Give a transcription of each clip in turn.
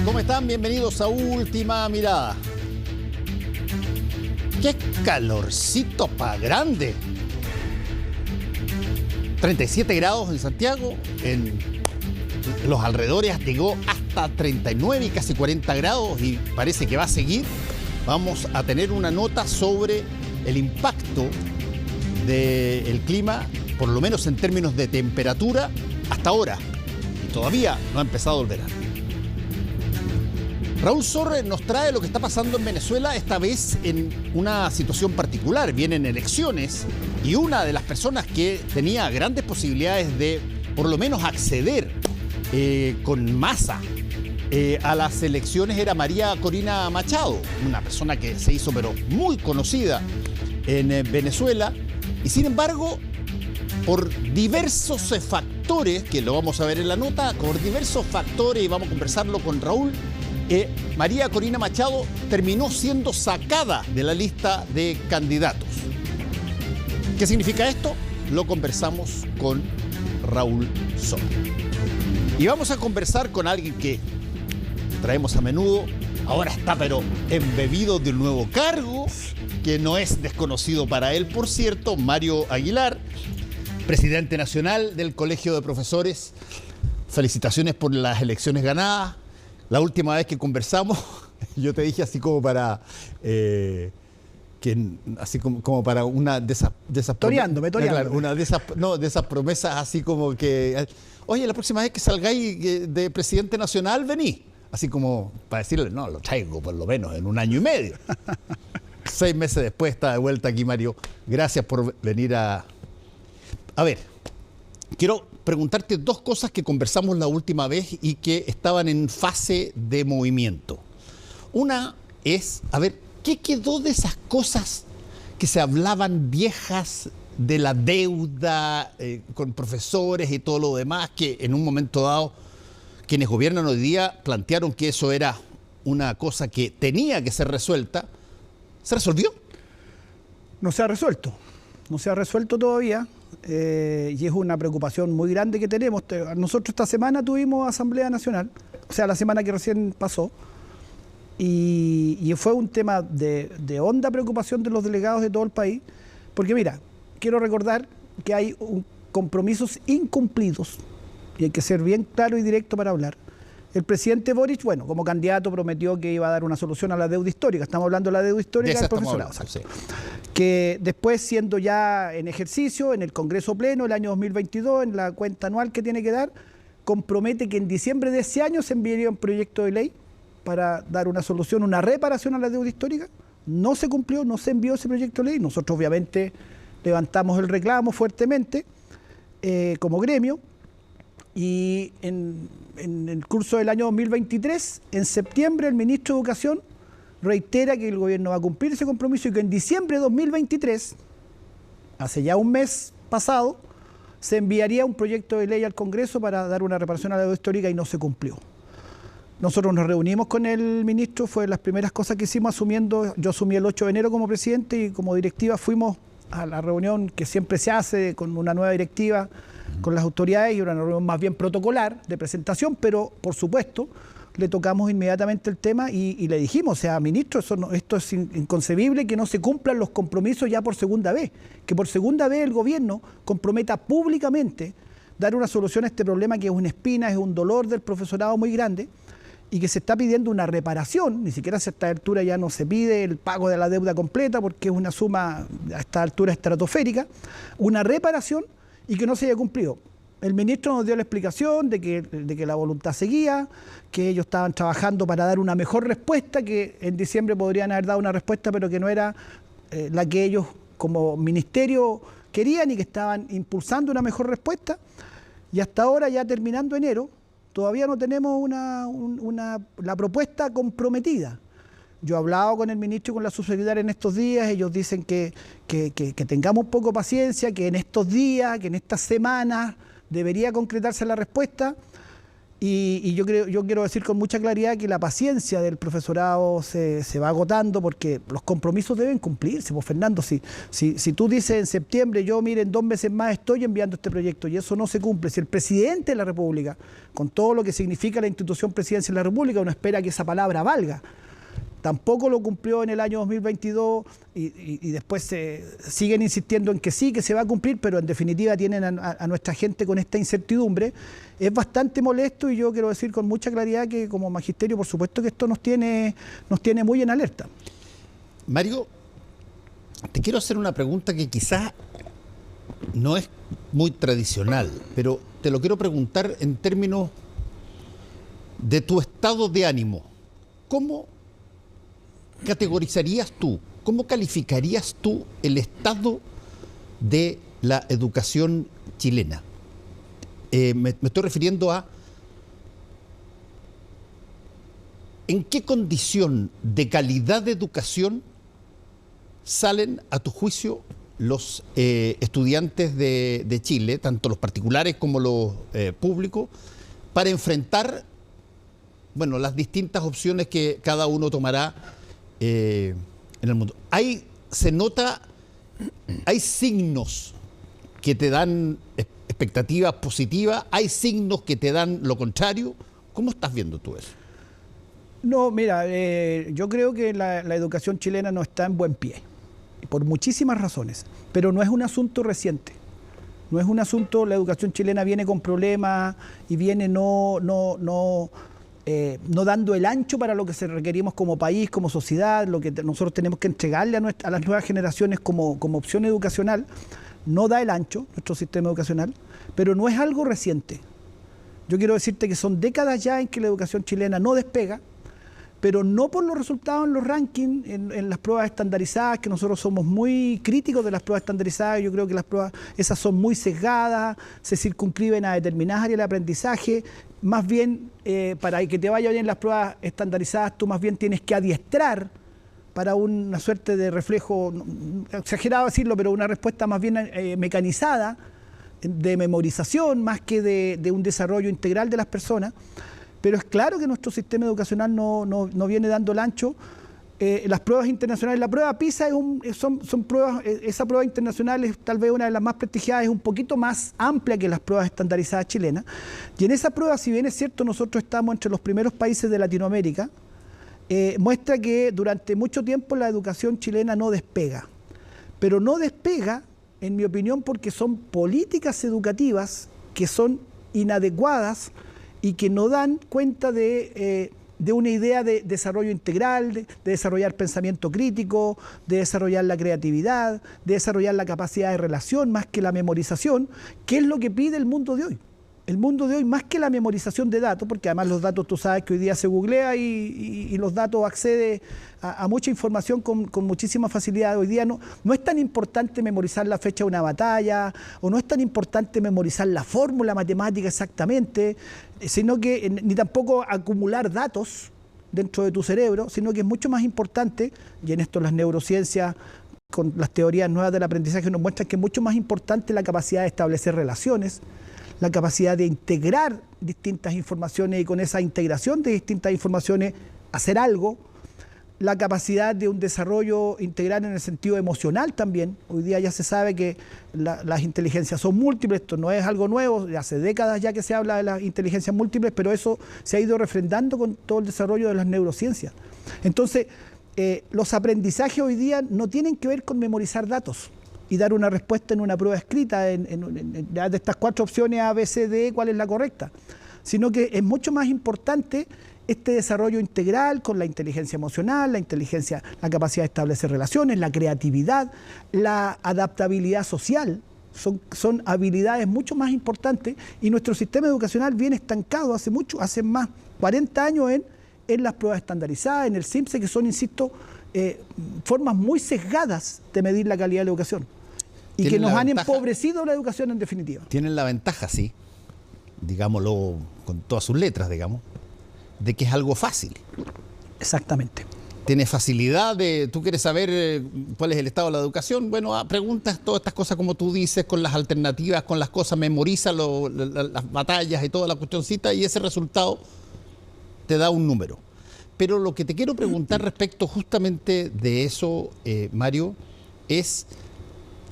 ¿Cómo están? Bienvenidos a Última Mirada. ¡Qué calorcito pa' grande! 37 grados en Santiago, en los alrededores llegó hasta 39 y casi 40 grados y parece que va a seguir. Vamos a tener una nota sobre el impacto del clima, por lo menos en términos de temperatura, hasta ahora. Y todavía no ha empezado el verano. Raúl Sorre nos trae lo que está pasando en Venezuela, esta vez en una situación particular. Vienen elecciones y una de las personas que tenía grandes posibilidades de, por lo menos, acceder con masa a las elecciones era María Corina Machado, una persona que se hizo pero muy conocida en Venezuela. Y sin embargo, por diversos factores, que lo vamos a ver en la nota, por diversos factores, y vamos a conversarlo con Raúl, María Corina Machado terminó siendo sacada de la lista de candidatos. ¿Qué significa esto? Lo conversamos con Raúl Sorre. Y vamos a conversar con alguien que traemos a menudo, ahora está pero embebido de un nuevo cargo, que no es desconocido para él, por cierto, Mario Aguilar, presidente nacional del Colegio de Profesores. Felicitaciones por las elecciones ganadas. La última vez que conversamos, yo te dije así como para como para una de esas toreándome. Claro, una de esas promesas así como que, oye, la próxima vez que salgáis de presidente nacional, vení. Así como para decirle, no, lo traigo por lo menos en 1 año y medio. 6 meses después está de vuelta aquí, Mario. Gracias por venir a ver, quiero preguntarte 2 cosas que conversamos la última vez y que estaban en fase de movimiento. Una es, a ver, ¿qué quedó de esas cosas que se hablaban viejas de la deuda con profesores y todo lo demás, que en un momento dado quienes gobiernan hoy día plantearon que eso era una cosa que tenía que ser resuelta? ¿Se resolvió? No se ha resuelto. No se ha resuelto todavía. Y es una preocupación muy grande que tenemos. Nosotros esta semana tuvimos Asamblea Nacional, o sea, la semana que recién pasó, y fue un tema de honda preocupación de los delegados de todo el país, porque mira, quiero recordar que hay compromisos incumplidos, y hay que ser bien claro y directo para hablar. El presidente Boric, bueno, como candidato prometió que iba a dar una solución a la deuda histórica. Estamos hablando de la deuda histórica del profesorado. Sí. Que después, siendo ya en ejercicio, en el Congreso Pleno, el año 2022, en la cuenta anual que tiene que dar, compromete que en diciembre de ese año se enviaría un proyecto de ley para dar una solución, una reparación a la deuda histórica. No se cumplió, no se envió ese proyecto de ley. Nosotros obviamente levantamos el reclamo fuertemente como gremio. Y en el curso del año 2023, en septiembre, el ministro de Educación reitera que el gobierno va a cumplir ese compromiso y que en diciembre de 2023, hace ya un mes pasado, se enviaría un proyecto de ley al Congreso para dar una reparación a la deuda histórica y no se cumplió. Nosotros nos reunimos con el ministro, fue de las primeras cosas que hicimos asumiendo. Yo asumí el 8 de enero como presidente y como directiva fuimos a la reunión que siempre se hace con una nueva directiva con las autoridades, y una reunión más bien protocolar de presentación, pero por supuesto le tocamos inmediatamente el tema y le dijimos, o sea, ministro, esto es inconcebible que no se cumplan los compromisos ya por segunda vez, que por segunda vez el gobierno comprometa públicamente dar una solución a este problema que es una espina, es un dolor del profesorado muy grande, y que se está pidiendo una reparación. Ni siquiera a esta altura ya no se pide el pago de la deuda completa porque es una suma a esta altura estratosférica, una reparación, y que no se haya cumplido. El ministro nos dio la explicación de que la voluntad seguía, que ellos estaban trabajando para dar una mejor respuesta, que en diciembre podrían haber dado una respuesta, pero que no era la que ellos como ministerio querían, y que estaban impulsando una mejor respuesta. Y hasta ahora, ya terminando enero, todavía no tenemos la propuesta comprometida. Yo he hablado con el ministro y con la subsecretaria en estos días. Ellos dicen que tengamos un poco de paciencia, que en estos días, que en estas semanas debería concretarse la respuesta. Y yo quiero decir con mucha claridad que la paciencia del profesorado se va agotando porque los compromisos deben cumplirse. Pues, Fernando, si tú dices en septiembre, yo mire, en 2 meses más estoy enviando este proyecto y eso no se cumple, si el presidente de la República, con todo lo que significa la institución presidencia de la República, uno espera que esa palabra valga. Tampoco lo cumplió en el año 2022 y después siguen insistiendo en que sí, que se va a cumplir, pero en definitiva tienen a nuestra gente con esta incertidumbre. Es bastante molesto y yo quiero decir con mucha claridad que como magisterio, por supuesto que esto nos tiene muy en alerta. Mario, te quiero hacer una pregunta que quizás no es muy tradicional, pero te lo quiero preguntar en términos de tu estado de ánimo. ¿Cómo categorizarías tú, cómo calificarías tú el estado de la educación chilena? Me estoy refiriendo a ¿en qué condición de calidad de educación salen, a tu juicio, los estudiantes de Chile, tanto los particulares como los públicos, para enfrentar, bueno, las distintas opciones que cada uno tomará en el mundo? Se nota, hay signos que te dan expectativas positivas, hay signos que te dan lo contrario. ¿Cómo estás viendo tú eso? No, mira, yo creo que la educación chilena no está en buen pie, por muchísimas razones, pero no es un asunto reciente. No es un asunto, la educación chilena viene con problemas y viene no dando el ancho para lo que requerimos como país, como sociedad, lo que nosotros tenemos que entregarle a las nuevas generaciones como opción educacional. No da el ancho nuestro sistema educacional, pero no es algo reciente. Yo quiero decirte que son décadas ya en que la educación chilena no despega, pero no por los resultados en los rankings, en las pruebas estandarizadas, que nosotros somos muy críticos de las pruebas estandarizadas. Yo creo que las pruebas esas son muy sesgadas, se circunscriben a determinadas áreas de aprendizaje. Más bien, para que te vaya bien las pruebas estandarizadas, tú más bien tienes que adiestrar para una suerte de reflejo, exagerado decirlo, pero una respuesta más bien mecanizada, de memorización, más que de un desarrollo integral de las personas. Pero es claro que nuestro sistema educacional no viene dando el ancho. Las pruebas internacionales, la prueba PISA son pruebas, esa prueba internacional es tal vez una de las más prestigiadas, es un poquito más amplia que las pruebas estandarizadas chilenas. Y en esa prueba, si bien es cierto, nosotros estamos entre los primeros países de Latinoamérica, muestra que durante mucho tiempo la educación chilena no despega. Pero no despega, en mi opinión, porque son políticas educativas que son inadecuadas y que no dan cuenta de una idea de desarrollo integral, de desarrollar pensamiento crítico, de desarrollar la creatividad, de desarrollar la capacidad de relación más que la memorización, que es lo que pide el mundo de hoy. El mundo de hoy, más que la memorización de datos, porque además los datos, tú sabes que hoy día se googlea y los datos accede a mucha información con muchísima facilidad. Hoy día no es tan importante memorizar la fecha de una batalla, o no es tan importante memorizar la fórmula matemática exactamente, sino que ni tampoco acumular datos dentro de tu cerebro, sino que es mucho más importante, y en esto las neurociencias con las teorías nuevas del aprendizaje nos muestran que es mucho más importante la capacidad de establecer relaciones, la capacidad de integrar distintas informaciones y con esa integración de distintas informaciones hacer algo, la capacidad de un desarrollo integral en el sentido emocional también. Hoy día ya se sabe que las inteligencias son múltiples, esto no es algo nuevo, hace décadas ya que se habla de las inteligencias múltiples, pero eso se ha ido refrendando con todo el desarrollo de las neurociencias. Entonces, los aprendizajes hoy día no tienen que ver con memorizar datos y dar una respuesta en una prueba escrita, de estas 4 opciones A, B, C, D, cuál es la correcta, sino que es mucho más importante este desarrollo integral con la inteligencia emocional, la capacidad de establecer relaciones, la creatividad, la adaptabilidad social. Son habilidades mucho más importantes y nuestro sistema educacional viene estancado hace más 40 años en las pruebas estandarizadas, en el CIMSE, que son, insisto, formas muy sesgadas de medir la calidad de la educación y que nos han empobrecido la educación en definitiva. Tienen la ventaja, sí, digámoslo con todas sus letras, digamos, de que es algo fácil. Exactamente. tiene facilidad de, tú quieres saber cuál es el estado de la educación, bueno, preguntas todas estas cosas como tú dices, con las alternativas, con las cosas, memoriza las batallas y toda la cuestioncita y ese resultado te da un número. Pero lo que te quiero preguntar respecto justamente de eso, Mario, es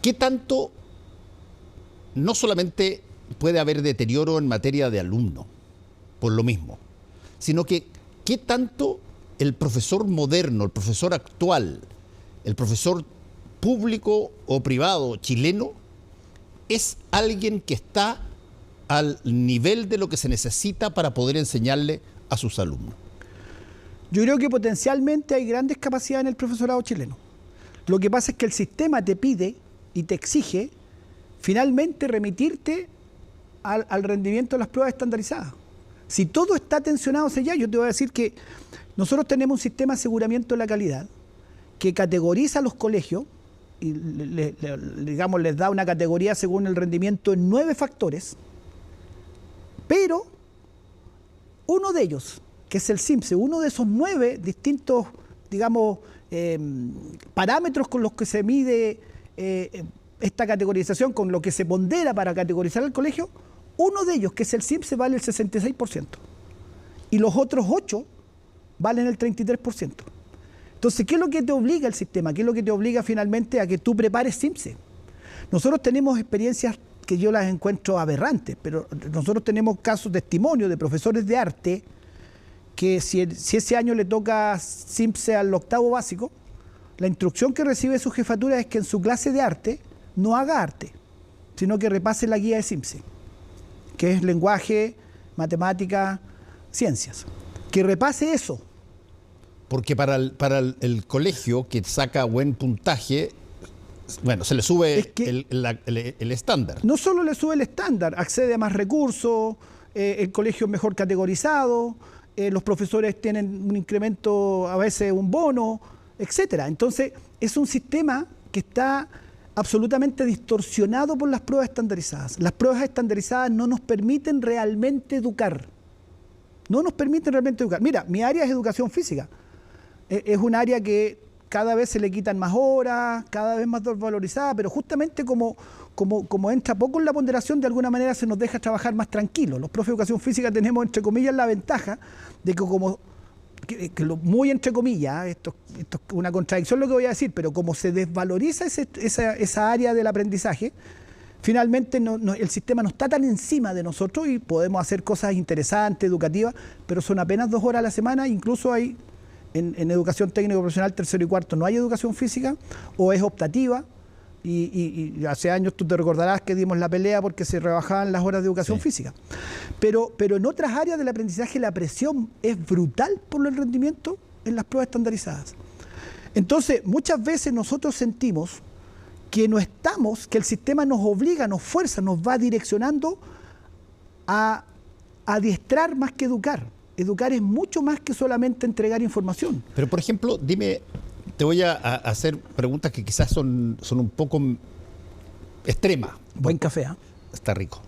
¿qué tanto no solamente puede haber deterioro en materia de alumno, por lo mismo, sino que qué tanto el profesor moderno, el profesor actual, el profesor público o privado chileno es alguien que está al nivel de lo que se necesita para poder enseñarle a sus alumnos? Yo creo que potencialmente hay grandes capacidades en el profesorado chileno. Lo que pasa es que el sistema te pide y te exige finalmente remitirte al rendimiento de las pruebas estandarizadas. Si todo está tensionado hacia allá, yo te voy a decir que nosotros tenemos un sistema de aseguramiento de la calidad que categoriza a los colegios y digamos, les da una categoría según el rendimiento en 9 factores, pero uno de ellos, que es el CIMSE, uno de esos 9 distintos, digamos, parámetros con los que se mide esta categorización, con lo que se pondera para categorizar el colegio, uno de ellos, que es el CIMSE, vale el 66%. Y los otros 8 valen el 33%. Entonces, ¿qué es lo que te obliga el sistema? ¿Qué es lo que te obliga finalmente a que tú prepares CIMSE? Nosotros tenemos experiencias que yo las encuentro aberrantes, pero nosotros tenemos casos, testimonios de profesores de arte que si ese año le toca CIMSE al 8º básico, la instrucción que recibe su jefatura es que en su clase de arte no haga arte, sino que repase la guía de CIMSE, que es lenguaje, matemática, ciencias. Que repase eso. Porque para el colegio que saca buen puntaje, bueno, se le sube el estándar. No solo le sube el estándar, accede a más recursos, el colegio es mejor categorizado, los profesores tienen un incremento, a veces un bono, etcétera. Entonces, es un sistema que está absolutamente distorsionado por las pruebas estandarizadas. Las pruebas estandarizadas no nos permiten realmente educar. No nos permiten realmente educar. Mira, mi área es educación física. Es un área que cada vez se le quitan más horas, cada vez más desvalorizada, pero justamente como entra poco en la ponderación, de alguna manera se nos deja trabajar más tranquilos. Los profes de educación física tenemos, entre comillas, la ventaja de que muy entre comillas, esto es una contradicción lo que voy a decir, pero como se desvaloriza esa área del aprendizaje, finalmente el sistema no está tan encima de nosotros y podemos hacer cosas interesantes, educativas, pero son apenas 2 horas a la semana. Incluso hay en educación técnico profesional 3º y 4º no hay educación física o es optativa. Y hace años tú te recordarás que dimos la pelea porque se rebajaban las horas de educación física. Pero en otras áreas del aprendizaje la presión es brutal por el rendimiento en las pruebas estandarizadas. Entonces, muchas veces nosotros sentimos que que el sistema nos obliga, nos fuerza, nos va direccionando a adiestrar más que educar. Educar es mucho más que solamente entregar información. Pero, por ejemplo, dime... Te voy a hacer preguntas que quizás son un poco extremas. Buen café, ¿eh? Está rico.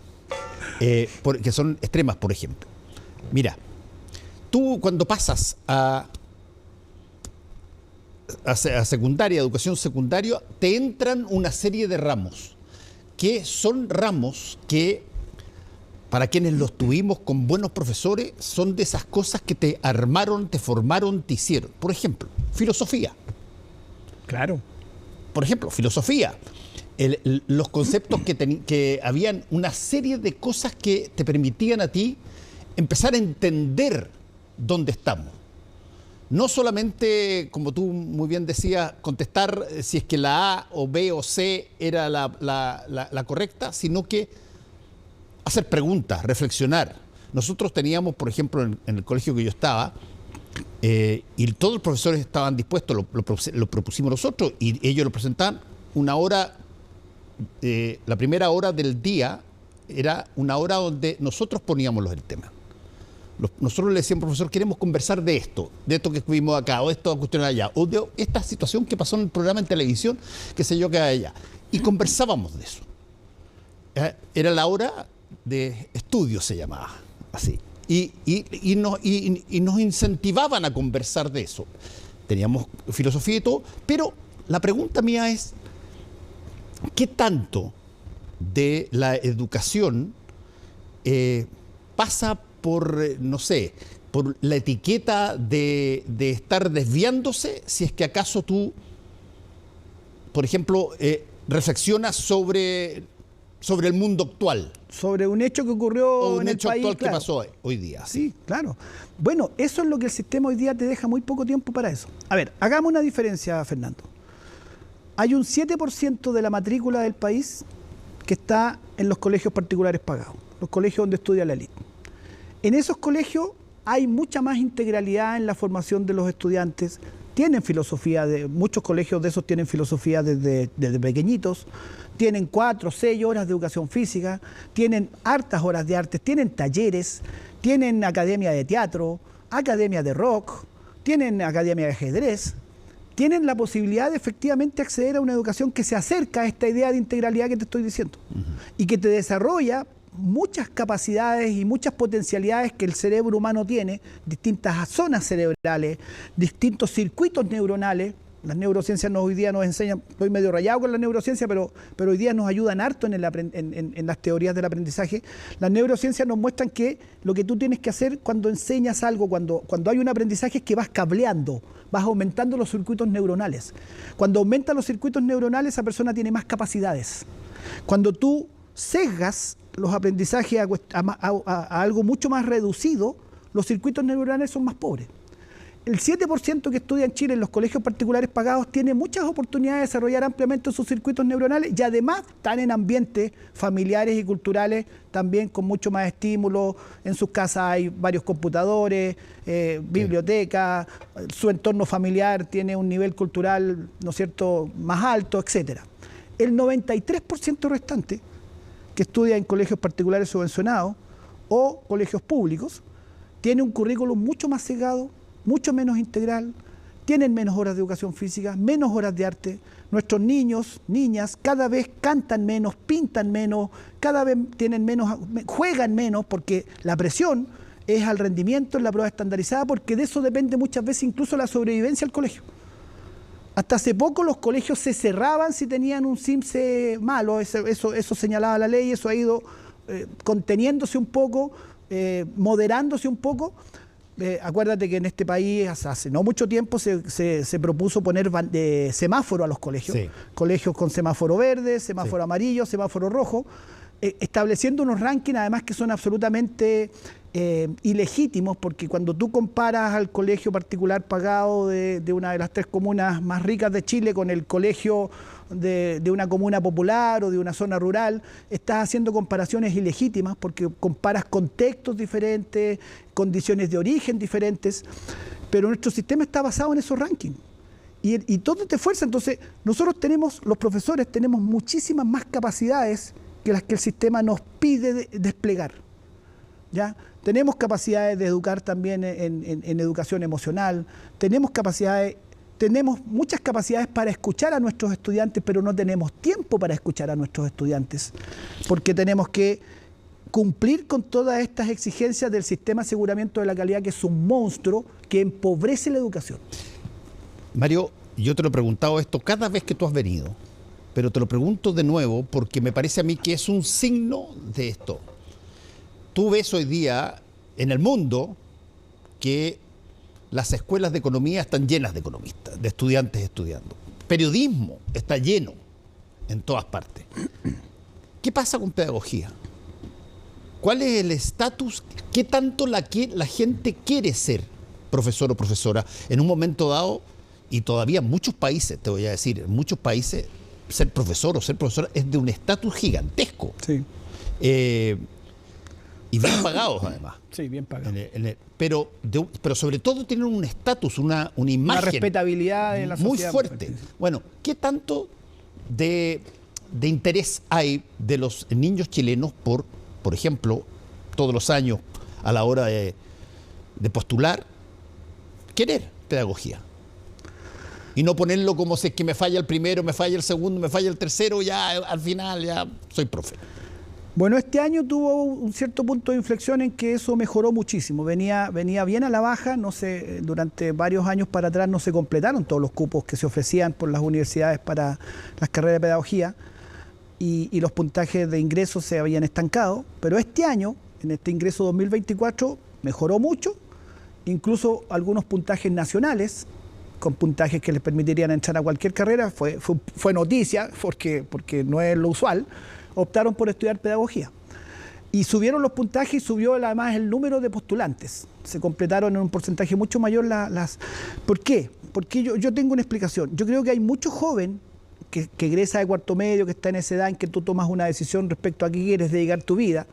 Que son extremas, por ejemplo. Mira, tú cuando pasas a secundaria, educación secundaria, te entran una serie de ramos, que son ramos que, para quienes los tuvimos con buenos profesores, son de esas cosas que te armaron, te formaron, te hicieron. Por ejemplo, filosofía. Claro. Por ejemplo, filosofía. Los conceptos que habían una serie de cosas que te permitían a ti empezar a entender dónde estamos. No solamente, como tú muy bien decías, contestar si es que la A o B o C era la correcta, sino que hacer preguntas, reflexionar. Nosotros teníamos, por ejemplo, en el colegio que yo estaba, y todos los profesores estaban dispuestos, lo propusimos nosotros, y ellos lo presentaban, una hora, la primera hora del día era una hora donde nosotros poníamos el tema. Nosotros le decíamos, profesor, queremos conversar de esto que estuvimos acá, o esto cuestión allá, o de esta situación que pasó en el programa en televisión, qué sé yo, que allá. Y conversábamos de eso. Era la hora de estudio, se llamaba, así. Y nos incentivaban a conversar de eso. teníamos filosofía y todo, pero la pregunta mía es, ¿qué tanto de la educación pasa por, no sé, por la etiqueta de estar desviándose, si es que acaso tú, por ejemplo, reflexionas sobre el mundo actual? Sobre un hecho que ocurrió en el país, actual claro. que pasó hoy día. Sí, claro. Bueno, eso es lo que el sistema hoy día te deja muy poco tiempo para eso. A ver, hagamos una diferencia, Fernando. Hay un 7% de la matrícula del país que está en los colegios particulares pagados, los colegios donde estudia la élite. En esos colegios hay mucha más integralidad en la formación de los estudiantes. Tienen filosofía, muchos colegios de esos tienen filosofía desde pequeñitos, tienen 4 o 6 horas de educación física, tienen hartas horas de artes, tienen talleres, tienen academia de teatro, academia de rock, tienen academia de ajedrez, tienen la posibilidad de efectivamente acceder a una educación que se acerca a esta idea de integralidad que te estoy diciendo y que te desarrolla muchas capacidades y muchas potencialidades que el cerebro humano tiene, distintas zonas cerebrales, distintos circuitos neuronales. Las neurociencias hoy día nos enseñan, estoy medio rayado con la neurociencia, pero hoy día nos ayudan harto en las teorías del aprendizaje. Las neurociencias nos muestran que lo que tú tienes que hacer cuando enseñas algo, cuando hay un aprendizaje, es que vas cableando, vas aumentando los circuitos neuronales. Cuando aumentan los circuitos neuronales, esa persona tiene más capacidades. Cuando tú sesgas los aprendizajes a algo mucho más reducido, los circuitos neuronales son más pobres. El 7% que estudia en Chile en los colegios particulares pagados tiene muchas oportunidades de desarrollar ampliamente sus circuitos neuronales y además están en ambientes familiares y culturales también con mucho más estímulo. En sus casas hay varios computadores, bibliotecas, su entorno familiar tiene un nivel cultural, ¿no es cierto?, más alto, etc. El 93% restante que estudia en colegios particulares subvencionados o colegios públicos tiene un currículum mucho más sesgado, mucho menos integral, tienen menos horas de educación física, menos horas de arte. Nuestros niños, niñas, cada vez cantan menos, pintan menos, cada vez tienen menos, juegan menos, porque la presión es al rendimiento en la prueba estandarizada, porque de eso depende muchas veces incluso la sobrevivencia al colegio. Hasta hace poco los colegios se cerraban si tenían un CIMSE malo, eso señalaba la ley, eso ha ido conteniéndose un poco, moderándose un poco. Acuérdate que en este país hace no mucho tiempo se propuso poner semáforo a los colegios, sí. Colegios con semáforo verde, semáforo amarillo, semáforo rojo, estableciendo unos rankings además que son absolutamente ilegítimos, porque cuando tú comparas al colegio particular pagado de una de las 3 comunas más ricas de Chile con el colegio de una comuna popular o de una zona rural, estás haciendo comparaciones ilegítimas porque comparas contextos diferentes, condiciones de origen diferentes, pero nuestro sistema está basado en esos rankings y todo te fuerza. Entonces nosotros los profesores tenemos muchísimas más capacidades que las que el sistema nos pide desplegar, ¿ya? Tenemos capacidades de educar también en educación emocional, tenemos muchas capacidades para escuchar a nuestros estudiantes, pero no tenemos tiempo para escuchar a nuestros estudiantes, porque tenemos que cumplir con todas estas exigencias del sistema de aseguramiento de la calidad, que es un monstruo que empobrece la educación. Mario, yo te lo he preguntado esto cada vez que tú has venido, pero te lo pregunto de nuevo porque me parece a mí que es un signo de esto. Tú ves hoy día en el mundo que las escuelas de economía están llenas de economistas, de estudiantes estudiando. Periodismo está lleno en todas partes. ¿Qué pasa con pedagogía? ¿Cuál es el estatus? ¿Qué tanto la gente quiere ser profesor o profesora en un momento dado? Y todavía en muchos países, te voy a decir, en muchos países ser profesor o ser profesora es de un estatus gigantesco. Sí. Y bien pagados además. Sí, bien pagados. Pero sobre todo tienen un estatus, una imagen. Una respetabilidad en la sociedad. Muy fuerte. Bueno, ¿qué tanto de interés hay de los niños chilenos por ejemplo, todos los años a la hora de postular, querer pedagogía? Y no ponerlo como si es que me falla el primero, me falla el segundo, me falla el tercero, ya al final ya soy profe. Bueno, este año tuvo un cierto punto de inflexión en que eso mejoró muchísimo. Venía bien a la baja, no sé, durante varios años para atrás no se completaron todos los cupos que se ofrecían por las universidades para las carreras de pedagogía y los puntajes de ingreso se habían estancado, pero este año, en este ingreso 2024, mejoró mucho, incluso algunos puntajes nacionales, con puntajes que les permitirían entrar a cualquier carrera, fue noticia, porque no es lo usual, optaron por estudiar pedagogía. Y subieron los puntajes y subió además el número de postulantes. Se completaron en un porcentaje mucho mayor las... ¿Por qué? Porque yo tengo una explicación. Yo creo que hay mucho joven que egresa de cuarto medio, que está en esa edad en que tú tomas una decisión respecto a qué quieres dedicar tu vida,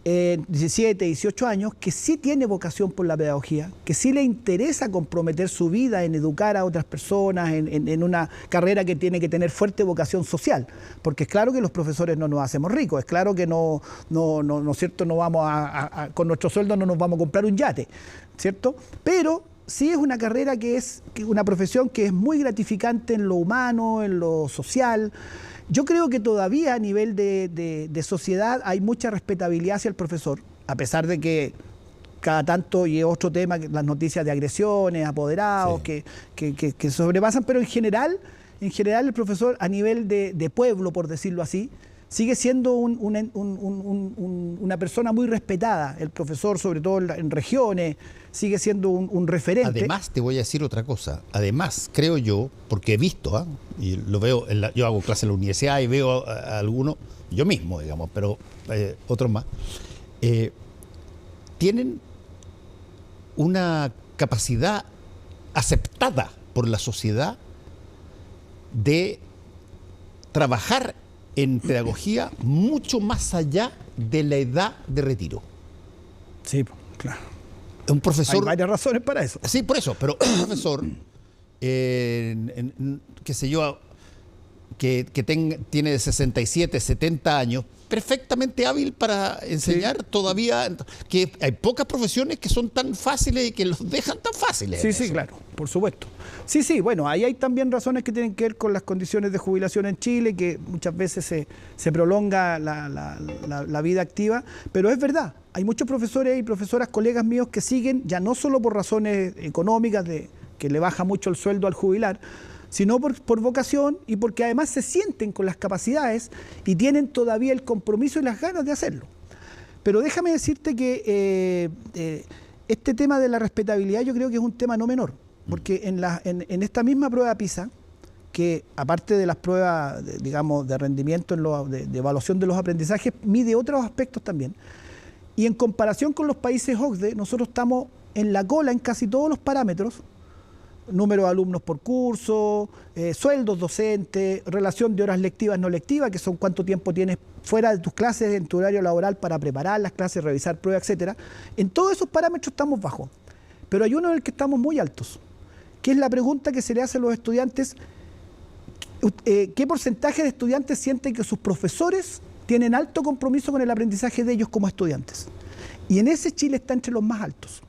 17, 18 años, que sí tiene vocación por la pedagogía, que sí le interesa comprometer su vida en educar a otras personas, en una carrera que tiene que tener fuerte vocación social, porque es claro que los profesores no nos hacemos ricos, es claro que no es cierto, no vamos con nuestro sueldo no nos vamos a comprar un yate, ¿cierto? Pero sí es una carrera una profesión que es muy gratificante en lo humano, en lo social. Yo creo que todavía a nivel de sociedad hay mucha respetabilidad hacia el profesor, a pesar de que cada tanto, y es otro tema, las noticias de agresiones, apoderados, sí, que sobrepasan, pero en general el profesor a nivel de pueblo, por decirlo así, sigue siendo una persona muy respetada. El profesor, sobre todo en regiones, sigue siendo un referente. Además, te voy a decir otra cosa. Además, creo yo, porque he visto, y lo veo, yo hago clase en la universidad y veo a algunos, yo mismo, digamos, pero otros más, tienen una capacidad aceptada por la sociedad de trabajar en pedagogía mucho más allá de la edad de retiro. Sí, claro. Un profesor... Hay varias razones para eso. Sí, por eso, pero un profesor, qué sé yo, que tiene 67, 70 años, perfectamente hábil para enseñar, sí, todavía, que hay pocas profesiones que son tan fáciles y que los dejan tan fáciles. Sí, claro, por supuesto. Sí, bueno, ahí hay también razones que tienen que ver con las condiciones de jubilación en Chile, que muchas veces se prolonga la vida activa, pero es verdad, hay muchos profesores y profesoras, colegas míos, que siguen, ya no solo por razones económicas, que le baja mucho el sueldo al jubilar, sino por vocación y porque además se sienten con las capacidades y tienen todavía el compromiso y las ganas de hacerlo. Pero déjame decirte que este tema de la respetabilidad yo creo que es un tema no menor, porque en esta misma prueba PISA, que aparte de las pruebas, digamos, de rendimiento, de evaluación de los aprendizajes, mide otros aspectos también. Y en comparación con los países OCDE, nosotros estamos en la cola en casi todos los parámetros: número de alumnos por curso, sueldos docentes, relación de horas lectivas no lectivas, que son cuánto tiempo tienes fuera de tus clases en tu horario laboral para preparar las clases, revisar pruebas, etcétera. En todos esos parámetros estamos bajos, pero hay uno en el que estamos muy altos, que es la pregunta que se le hace a los estudiantes: ¿qué porcentaje de estudiantes sienten que sus profesores tienen alto compromiso con el aprendizaje de ellos como estudiantes? Y en ese Chile está entre los más altos.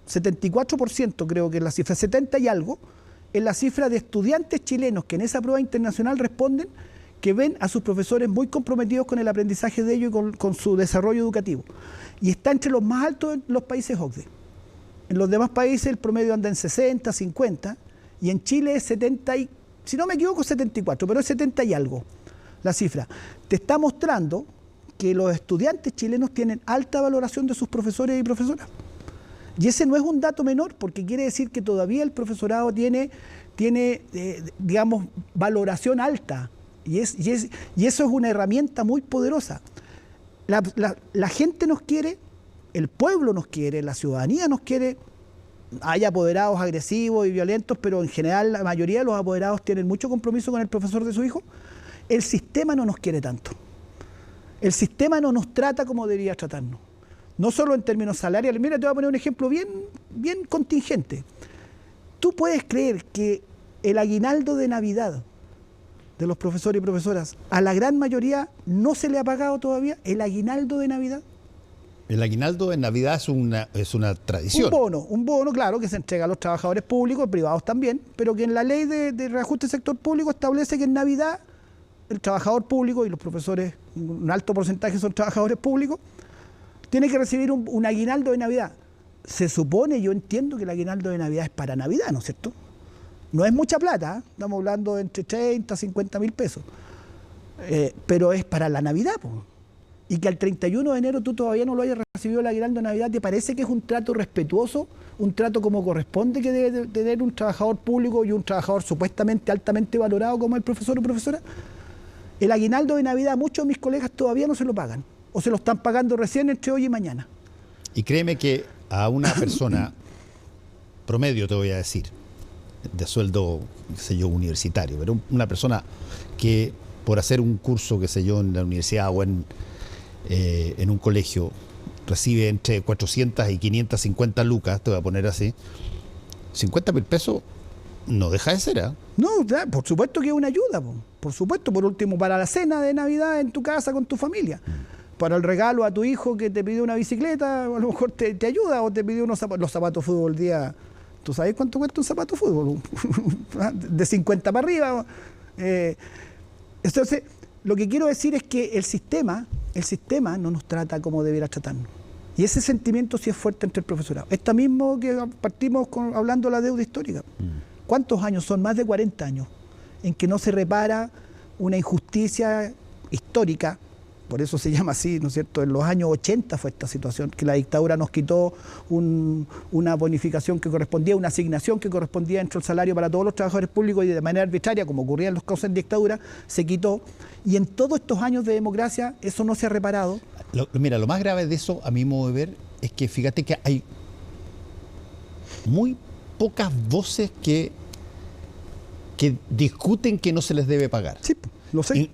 74% creo que es la cifra, 70 y algo, es la cifra de estudiantes chilenos que en esa prueba internacional responden que ven a sus profesores muy comprometidos con el aprendizaje de ellos y con su desarrollo educativo. Y está entre los más altos en los países OCDE. En los demás países el promedio anda en 60, 50, y en Chile es 70, si no me equivoco 74, pero es 70 y algo la cifra. Te está mostrando que los estudiantes chilenos tienen alta valoración de sus profesores y profesoras. Y ese no es un dato menor, porque quiere decir que todavía el profesorado tiene digamos, valoración alta. Y eso es una herramienta muy poderosa. La gente nos quiere, el pueblo nos quiere, la ciudadanía nos quiere. Hay apoderados agresivos y violentos, pero en general la mayoría de los apoderados tienen mucho compromiso con el profesor de su hijo. El sistema no nos quiere tanto. El sistema no nos trata como debería tratarnos. No solo en términos salariales. Mira, te voy a poner un ejemplo bien contingente. ¿Tú puedes creer que el aguinaldo de Navidad de los profesores y profesoras a la gran mayoría no se le ha pagado todavía? ¿El aguinaldo de Navidad? El aguinaldo de Navidad es una tradición. Un bono, claro, que se entrega a los trabajadores públicos, privados también, pero que en la ley de reajuste del sector público establece que en Navidad el trabajador público y los profesores un alto porcentaje son trabajadores públicos, tiene que recibir un aguinaldo de Navidad. Se supone, yo entiendo que el aguinaldo de Navidad es para Navidad, ¿no es cierto? No es mucha plata, ¿eh? Estamos hablando de entre 30 a 50 mil pesos. Pero es para la Navidad, po. Y que al 31 de enero tú todavía no lo hayas recibido el aguinaldo de Navidad, ¿te parece que es un trato respetuoso? Un trato como corresponde que debe tener un trabajador público y un trabajador supuestamente altamente valorado como el profesor o profesora. El aguinaldo de Navidad muchos de mis colegas todavía no se lo pagan, o se lo están pagando recién entre hoy y mañana. Y créeme que a una persona promedio, te voy a decir, de sueldo, qué sé yo, universitario, pero una persona que por hacer un curso, qué sé yo, en la universidad o en un colegio, recibe entre 400 y 550 lucas, te voy a poner así, 50 mil pesos no deja de ser, ¿eh? No, por supuesto que es una ayuda, por supuesto, por último, para la cena de Navidad en tu casa con tu familia. Para el regalo a tu hijo que te pidió una bicicleta, a lo mejor te ayuda, o te pidió los zapatos de fútbol día. ¿Tú sabes cuánto cuesta un zapato de fútbol? De 50 para arriba. Entonces, lo que quiero decir es que el sistema no nos trata como debiera tratarnos. Y ese sentimiento sí es fuerte entre el profesorado. Esta mismo que partimos hablando de la deuda histórica. ¿Cuántos años son? Más de 40 años en que no se repara una injusticia histórica. Por eso se llama así, ¿no es cierto? En los años 80 fue esta situación, que la dictadura nos quitó una bonificación que correspondía, una asignación que correspondía dentro del salario para todos los trabajadores públicos, y de manera arbitraria, como ocurría en los casos de dictadura, se quitó. Y en todos estos años de democracia eso no se ha reparado. Mira, lo más grave de eso, a mi modo de ver, es que fíjate que hay muy pocas voces que discuten que no se les debe pagar. Sí, lo sé.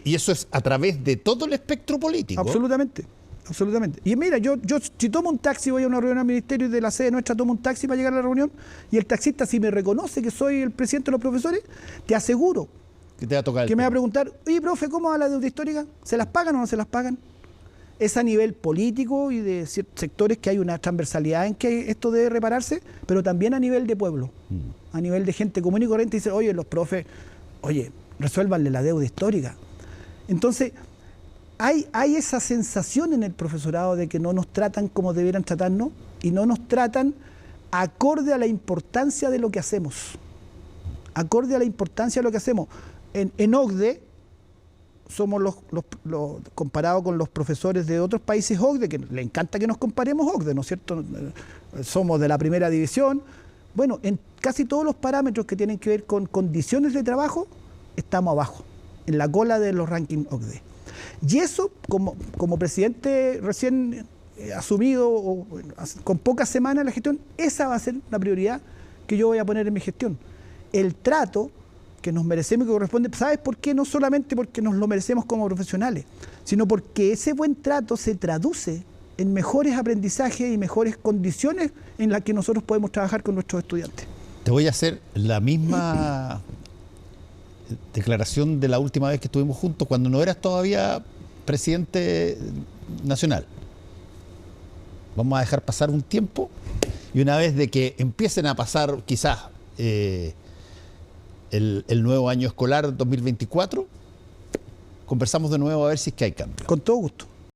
Y eso es a través de todo el espectro político. Absolutamente, absolutamente. Y mira, yo si tomo un taxi, voy a una reunión al ministerio y de la sede nuestra tomo un taxi para llegar a la reunión, y el taxista, si me reconoce que soy el presidente de los profesores, te aseguro que te va a tocar que me va a preguntar: oye, profe, ¿cómo va la deuda histórica? ¿Se las pagan o no se las pagan? Es a nivel político y de ciertos sectores que hay una transversalidad en que esto debe repararse, pero también a nivel de pueblo, a nivel de gente común y corriente. Dice: oye, los profes, resuélvanle la deuda histórica. Entonces, hay esa sensación en el profesorado de que no nos tratan como debieran tratarnos, y no nos tratan acorde a la importancia de lo que hacemos. Acorde a la importancia de lo que hacemos. En OCDE, somos comparados con los profesores de otros países OCDE, que le encanta que nos comparemos OCDE, ¿no es cierto? Somos de la primera división. Bueno, en casi todos los parámetros que tienen que ver con condiciones de trabajo, estamos abajo, en la cola de los rankings OCDE. Y eso, como presidente recién asumido, o con pocas semanas de la gestión, esa va a ser la prioridad que yo voy a poner en mi gestión. El trato que nos merecemos y que corresponde. ¿Sabes por qué? No solamente porque nos lo merecemos como profesionales, sino porque ese buen trato se traduce en mejores aprendizajes y mejores condiciones en las que nosotros podemos trabajar con nuestros estudiantes. Te voy a hacer la misma declaración de la última vez que estuvimos juntos, cuando no eras todavía presidente nacional. Vamos a dejar pasar un tiempo, y una vez de que empiecen a pasar quizás el nuevo año escolar 2024, conversamos de nuevo a ver si es que hay cambio. Con todo gusto.